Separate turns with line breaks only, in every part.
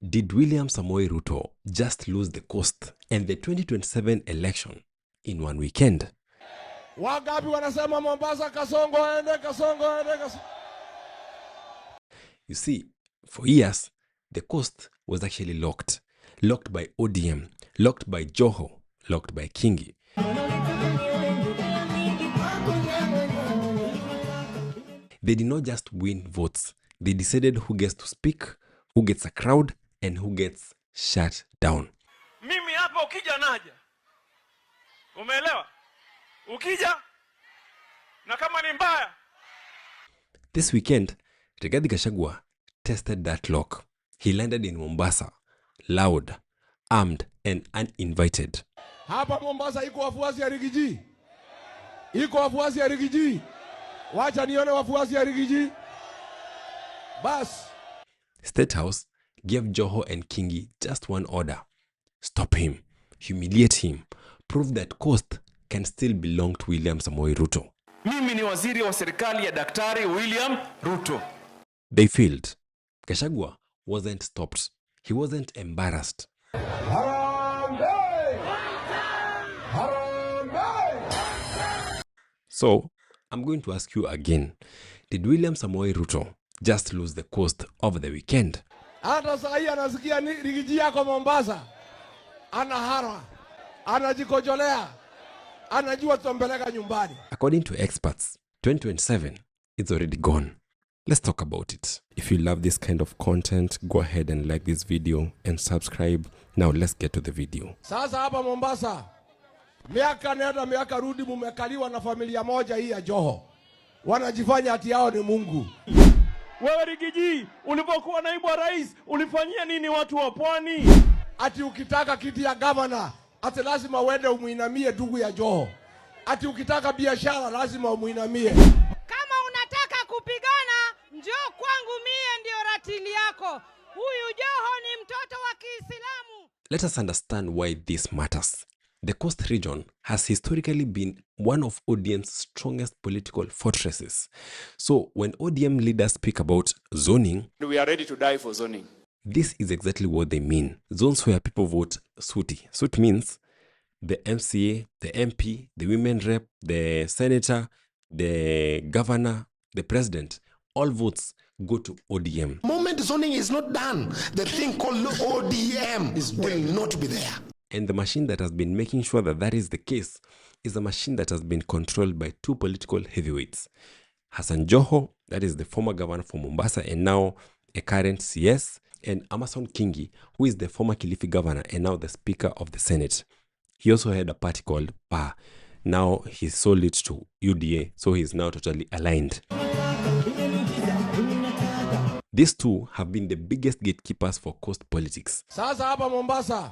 Did William Samoei Ruto just lose the coast and the 2027 election in one weekend?
Wangapi wanasema Mombasa Kasongo ende Kasongo ende Kasongo?
You see, for years, the coast was actually locked. Locked by ODM, locked by Joho, locked by Kingi. They did not just win votes. They decided who gets to speak, who gets a crowd, and who gets shut down.
Mimi hapa ukija naja. Umeelewa? Ukija na kama ni mbaya.
This weekend, Riggy Gachagua tested that lock. He landed in Mombasa, loud, armed, and uninvited.
Hapa Mombasa iko wafuasi ya Riggy. Iko wafuasi ya Riggy. Wacha nione wafuasi ya Riggy. Bas.
State House gave Joho and Kingi just one order. Stop him, humiliate him, prove that coast can still belong to William Samoei Ruto.
Mimi ni waziri wa serikali ya Daktari William Ruto.
They failed. Gachagua wasn't stopped. He wasn't embarrassed. So, I'm going to ask you again. Did William Samoei Ruto just lose the coast over the weekend?
Hata saa hii anasikia Riggy yako Mombasa. Anahara. Anajikojolea. Anajua tumpeleka nyumbani.
According to experts, 2027 is already gone. Let's talk about it. If you love this kind of content, go ahead and like this video and subscribe. Now let's get to the video.
Sasa hapa Mombasa, miaka nenda miaka rudi mumekaliwa na familia moja hii ya Joho. Wanajifanya ati yao ni Mungu. Wewe Riggy, ulipokuwa naibu wa rais, ulifanyia nini watu wa pwani? Ati ukitaka kiti ya governor, ati lazima uende umuinamie ndugu ya Joho. Ati ukitaka biashara lazima umuinamie.
Kama unataka kupigana, njoo kwangu mie ndio ratili yako. Huyu Joho ni mtoto wa Kiislamu.
Let us understand why this matters. The coast region has historically been one of ODM's strongest political fortresses. So when ODM leaders speak about zoning,
We are ready to die for zoning.
this is exactly what they mean. Zones where people vote suti. Suit means the MCA, the MP, the women rep, the senator, the governor, the president. All votes go to ODM.
Moment zoning is not done, the thing called ODM will not be there.
And the machine that has been making sure that that is the case is a machine that has been controlled by two political heavyweights. Hassan Joho, that is the former governor for Mombasa and now a current CS, and Amason Kingi, who is the former Kilifi governor and now the Speaker of the Senate. He also had a party called PA. Now he sold it to UDA, so he is now totally aligned. These two have been the biggest gatekeepers for coast politics.
Sasa hapa Mombasa,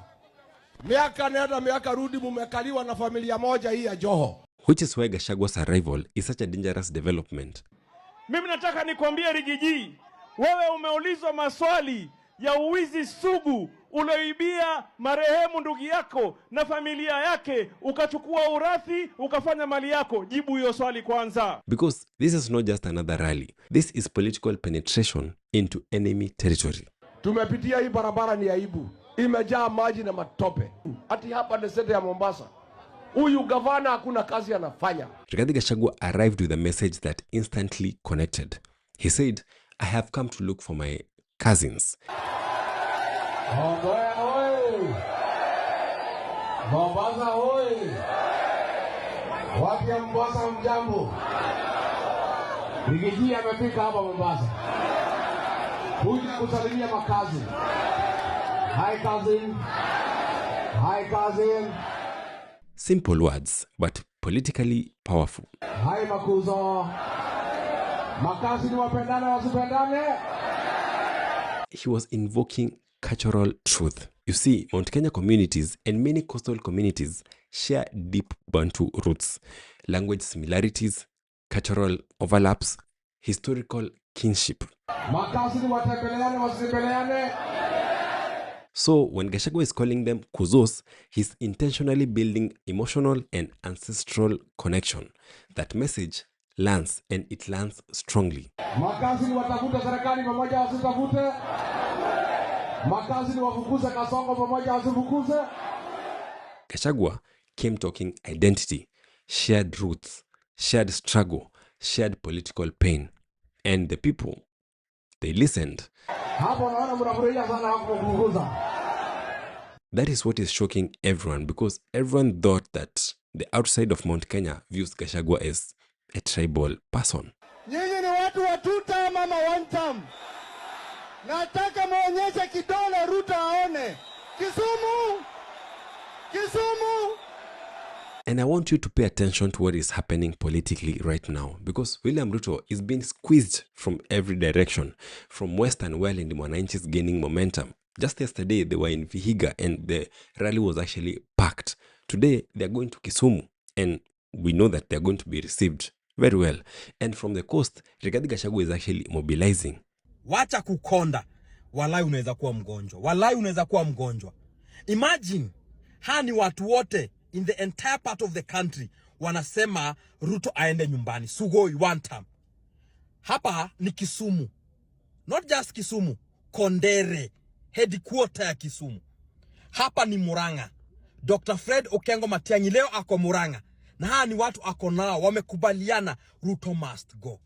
miaka nenda miaka rudi mumekaliwa na familia moja hii ya Joho.
Which is why Gachagua's arrival is such a dangerous development.
Mimi nataka nikwambie Riggy, wewe umeulizwa maswali ya uwizi sugu ulioibia marehemu ndugu yako na familia yake, ukachukua urathi, ukafanya mali yako. Jibu hiyo swali kwanza.
Because this is not just another rally. This is political penetration into enemy territory.
Tumepitia hii barabara ni aibu. Imejaa maji na matope. Ati hapa ni sete ya Mombasa. Huyu gavana hakuna kazi anafanya.
Riggy Gachagua arrived with a message that instantly connected. He said, I have come to look for my cousins.
Mombasa hoi. Watu ya Mombasa mjambo. Riggy amefika hapa Mombasa. Huyu kusalimia makazi. Hi cousin. Hi cousin.
Simple words, but politically powerful.
Hi makuzo. Makazi ni wapendane wasipendane.
He was invoking cultural truth. You see, Mount Kenya communities and many coastal communities share deep Bantu roots, language similarities, cultural overlaps, historical kinship.
Makazi ni watembeleane wasipendane.
So when Gachagua is calling them kuzos, he's intentionally building emotional and ancestral connection. That message lands, and it lands strongly.
Makazi ni watafute serikali pamoja wasitafute. Makazi ni wafukuze Kasongo pamoja wasifukuze.
Gachagua came talking identity, shared roots, shared struggle, shared political pain. And the people, they listened.
Hapo naona mnafurahia sana hapo kufukuza.
That is what is shocking everyone, because everyone thought that the outside of Mount Kenya views Gachagua as a tribal person.
Nyinyi ni watu wa two term ama one term? Nataka muonyeshe kidole Ruto aone. Kisumu! Kisumu!
And I want you to pay attention to what is happening politically right now, because William Ruto is being squeezed from every direction, from Western while in the Mwananchi is gaining momentum. Just yesterday, they were in Vihiga and the rally was actually packed. Today, they're going to Kisumu and we know that they're going to be received very well. And from the coast, Riggy Gachagua is actually mobilizing.
Wacha kukonda. Walai unaweza kuwa mgonjwa. Walai unaweza kuwa mgonjwa. Imagine, hani watu wote in the entire part of the country wanasema Ruto aende nyumbani. Sugoi one time. Hapa ni Kisumu. Not just Kisumu. Kondere. Headquarter ya Kisumu. Hapa ni Murang'a. Dr. Fred Okengo Matiang'i leo ako Murang'a. Na haa ni watu ako nao wamekubaliana Ruto must go.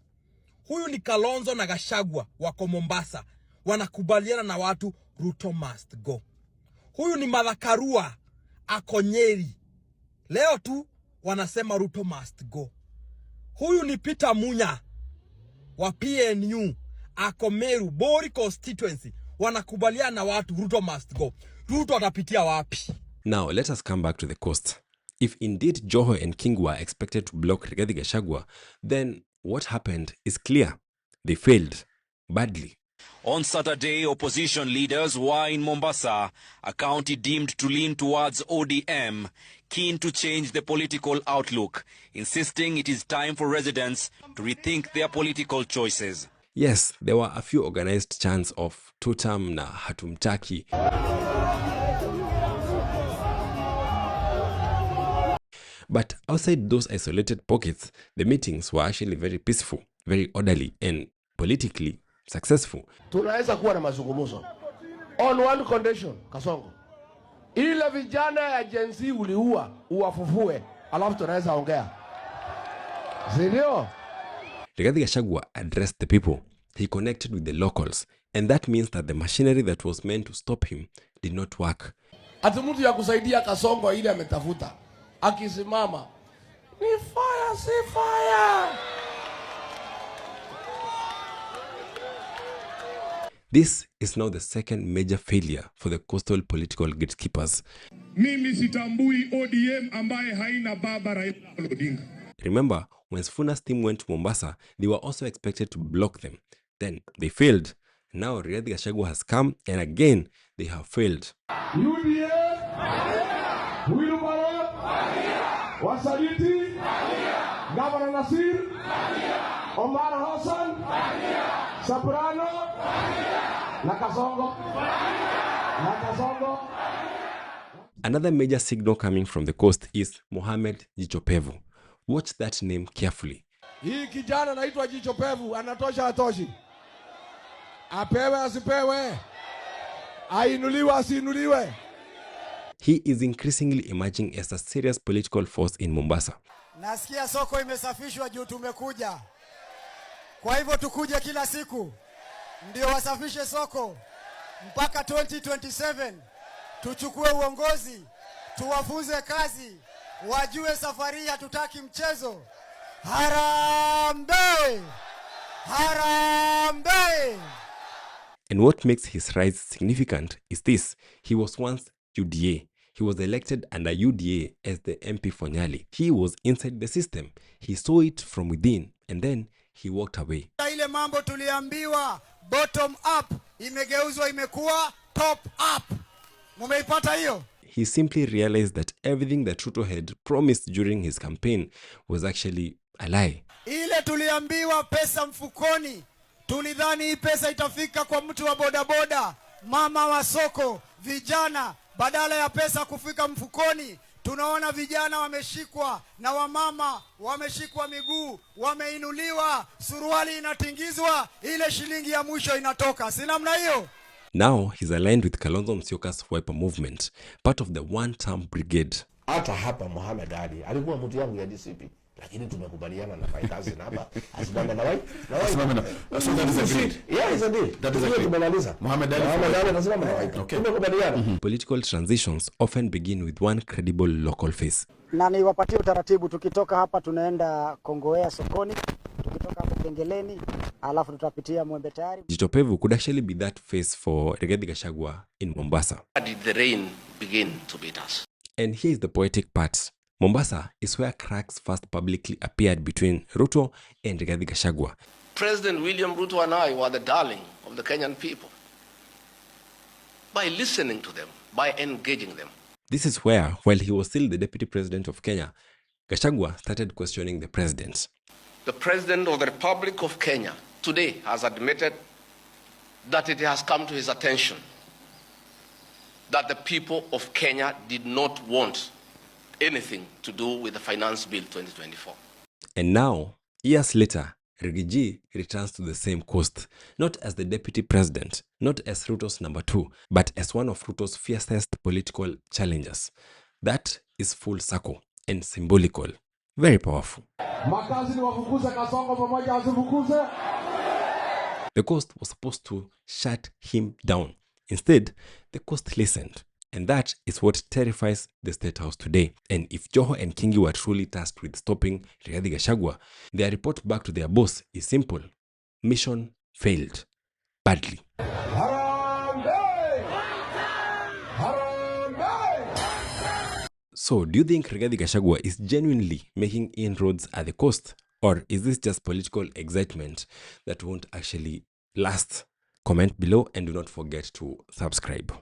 Huyu ni Kalonzo na Gachagua wako Mombasa. Wanakubaliana na watu Ruto must go. Huyu ni Martha Karua ako Nyeri. Leo tu wanasema Ruto must go. Huyu ni Peter Munya wa PNU ako Meru Bori constituency. Wanakubaliana na watu Ruto must go. Ruto atapitia wapi?
Now, let us come back to the coast. If indeed Joho and Kingi were expected to block Riggy Gachagua, then what happened is clear. They failed badly.
On Saturday, opposition leaders were in Mombasa, a county deemed to lean towards ODM, keen to change the political outlook, insisting it is time for residents to rethink their political choices.
Yes, there were a few organized chants of Tutam na Hatumtaki. But outside those isolated pockets, the meetings were actually very peaceful, very orderly, and politically successful.
Tunaweza kuwa na mazungumzo. On one condition, Kasongo. Ile vijana ya Gen Z uliua, uwafufue, alafu tunaweza ongea. Sindio?
Riggy Gachagua addressed the people. He connected with the locals. And that means that the machinery that was meant to stop him did not work.
Ati mtu ya kusaidia Kasongo ile ametafuta. Akisimama, ni fire, si fire.
This is now the second major failure for the coastal political gatekeepers.
Mimi sitambui ODM ambaye haina baba Raila Odinga.
Remember, when Sifuna's team went to Mombasa, they were also expected to block them. Then they failed. Now Riggy Gachagua has come and again they have failed.
UDA, Wilbaro, Wasaliti, Governor Nasir, Omar Hassan, Soprano, Nakasongo.
Another major signal coming from the coast is Mohamed Jichopevu. Watch that name carefully.
Hii kijana anaitwa Jichopevu, anatosha atoshi? Apewe asipewe? Ainuliwe asiinuliwe?
He is increasingly emerging as a serious political force in Mombasa.
Nasikia soko imesafishwa juu tumekuja. Kwa hivyo tukuje kila siku. Ndio wasafishe soko. Mpaka 2027. Tuchukue uongozi. Tuwafunze kazi. Wajue safari hatutaki mchezo. Harambee! Harambee!
And what makes his rise significant is this. He was once UDA. He was elected under UDA as the MP for Nyali. He was inside the system. He saw it from within and then he walked away.
Ile mambo tuliambiwa bottom up imegeuzwa imekuwa top up. Mumeipata hiyo?
He simply realized that everything that Ruto had promised during his campaign was actually a lie.
Ile tuliambiwa pesa mfukoni. Tulidhani hii pesa itafika kwa mtu wa bodaboda, mama wa soko, vijana. Badala ya pesa kufika mfukoni, tunaona vijana wameshikwa na wamama wameshikwa miguu, wameinuliwa, suruali inatingizwa, ile shilingi ya mwisho inatoka. Si namna hiyo?
Now he's aligned with Kalonzo Musyoka's Wiper movement, part of the one-term brigade.
Hata hapa Mohamed Ali alikuwa mtu yangu ya DCP, lakini tumekubaliana na my cousin hapa asimame na wai. So that is agreed. Yeah, it's a deal. That is agreed. Mohamed Ali anasimama na wai. Tumekubaliana.
Political transitions often begin with one credible local face.
Na niwapatie utaratibu, tukitoka hapa tunaenda Kongowea sokoni, tukitoka hapo Kengeleni, alafu tutapitia Mwembe Tayari.
Jitopevu could actually be that face for Riggy Gachagua in Mombasa.
Did the rain begin to beat us?
And here is the poetic part. Mombasa is where cracks first publicly appeared between Ruto and Riggy Gachagua.
President William Ruto and I were the darling of the Kenyan people. By listening to them, by engaging them.
This is where, while he was still the deputy president of Kenya, Gachagua started questioning the president.
The president of the Republic of Kenya today has admitted that it has come to his attention that the people of Kenya did not want anything to do with the Finance Bill 2024.
And now, years later, Riggy returns to the same coast, not as the deputy president, not as Ruto's number 2, but as one of Ruto's fiercest political challengers. That is full circle and symbolical. Very powerful. The coast was supposed to shut him down. Instead, the coast listened. And that is what terrifies the State House today. And if Joho and Kingi were truly tasked with stopping Riggy Gachagua, their report back to their boss is simple. Mission failed. Badly. So, do you think Riggy Gachagua is genuinely making inroads at the coast? Or is this just political excitement that won't actually last? Comment below and do not forget to subscribe.